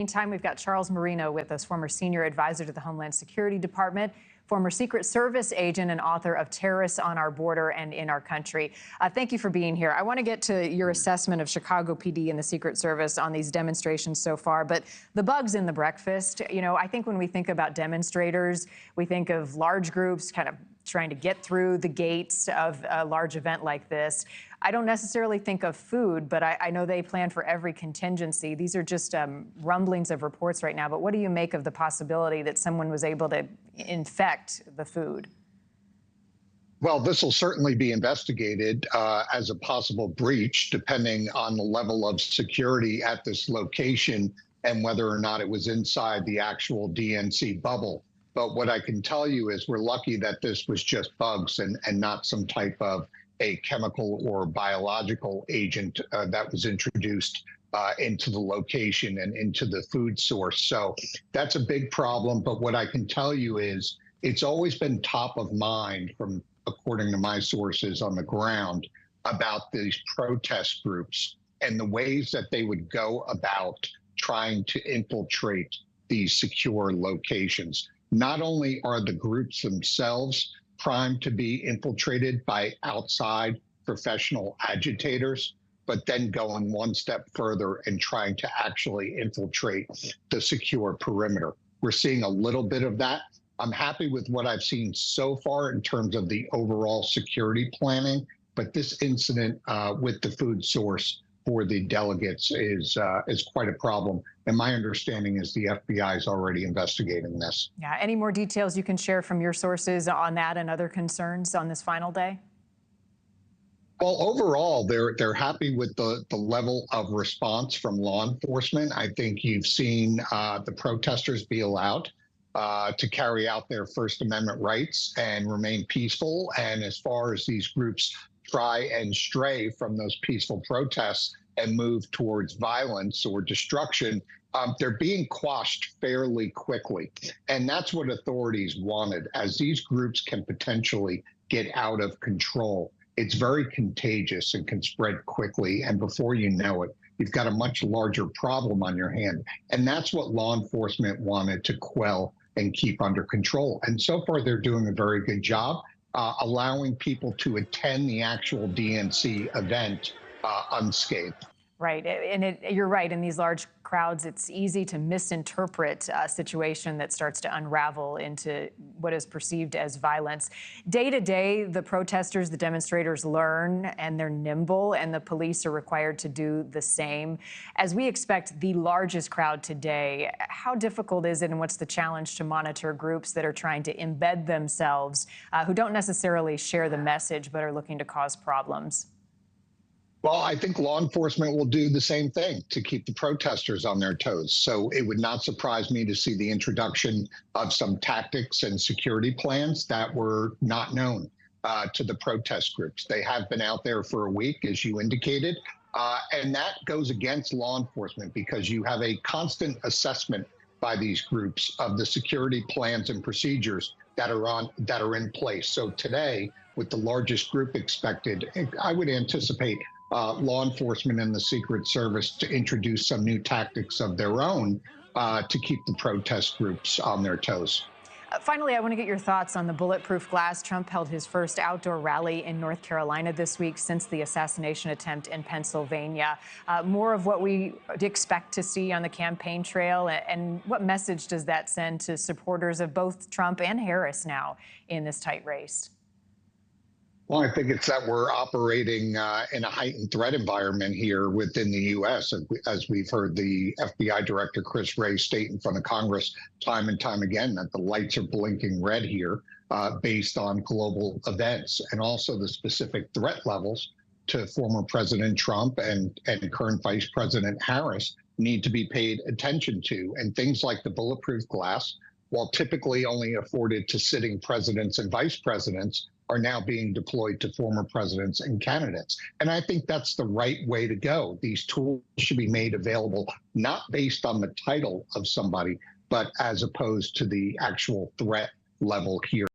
Meantime, we've got Charles Marino with us, former senior advisor to the Homeland Security Department, former Secret Service agent and author of Terrorists on Our Border and in Our Country. Thank you for being here. I want to get to your assessment of Chicago PD and the Secret Service on these demonstrations so far, but the bugs in the breakfast, I think when we think about demonstrators, we think of large groups kind of trying to get through the gates of a large event like this. I don't necessarily think of food, but I know they plan for every contingency. These are just rumblings of reports right now. But what do you make of the possibility that someone was able to infect the food? Well, this will certainly be investigated as a possible breach, depending on the level of security at this location and whether or not it was inside the actual DNC bubble. But what I can tell you is we're lucky that this was just bugs and not some type of a chemical or biological agent that was introduced into the location and into the food source. So that's a big problem. But what I can tell you is it's always been top of mind, from according to my sources on the ground, about these protest groups and the ways that they would go about trying to infiltrate these secure locations. Not only are the groups themselves primed to be infiltrated by outside professional agitators, but then going one step further and trying to actually infiltrate the secure perimeter. We're seeing a little bit of that. I'm happy with what I've seen so far in terms of the overall security planning, but this incident with the food source for the delegates is quite a problem. And my understanding is the FBI is already investigating this. Yeah. Any more details you can share from your sources on that and other concerns on this final day? Well, overall, they're happy with the level of response from law enforcement. I think you've seen the protesters be allowed to carry out their First Amendment rights and remain peaceful. And as far as these groups try and stray from those peaceful protests and move towards violence or destruction, they're being quashed fairly quickly. And that's what authorities wanted. As these groups can potentially get out of control, it's very contagious and can spread quickly. And before you know it, you've got a much larger problem on your hand. And that's what law enforcement wanted to quell and keep under control. And so far, they're doing a very good job. Allowing people to attend the actual DNC event unscathed. Right. And you're right. In these large crowds, it's easy to misinterpret a situation that starts to unravel into what is perceived as violence. Day to day, the protesters, the demonstrators learn, and they're nimble, and the police are required to do the same. As we expect the largest crowd today, how difficult is it, and what's the challenge to monitor groups that are trying to embed themselves, who don't necessarily share the message but are looking to cause problems? Well, I think law enforcement will do the same thing to keep the protesters on their toes. So it would not surprise me to see the introduction of some tactics and security plans that were not known to the protest groups. They have been out there for a week, as you indicated, and that goes against law enforcement because you have a constant assessment by these groups of the security plans and procedures that are in place. So today, with the largest group expected, I would anticipate law enforcement and the Secret Service to introduce some new tactics of their own to keep the protest groups on their toes. Finally, I want to get your thoughts on the bulletproof glass. Trump held his first outdoor rally in North Carolina this week since the assassination attempt in Pennsylvania. More of what we expect to see on the campaign trail, and what message does that send to supporters of both Trump and Harris now in this tight race? Well, I think it's that we're operating in a heightened threat environment here within the U.S., as we've heard the FBI Director Chris Wray state in front of Congress time and time again that the lights are blinking red here based on global events, and also the specific threat levels to former President Trump and current Vice President Harris need to be paid attention to. And things like the bulletproof glass, while typically only afforded to sitting presidents and vice presidents, are now being deployed to former presidents and candidates. And I think that's the right way to go. These tools should be made available, not based on the title of somebody, but as opposed to the actual threat level here.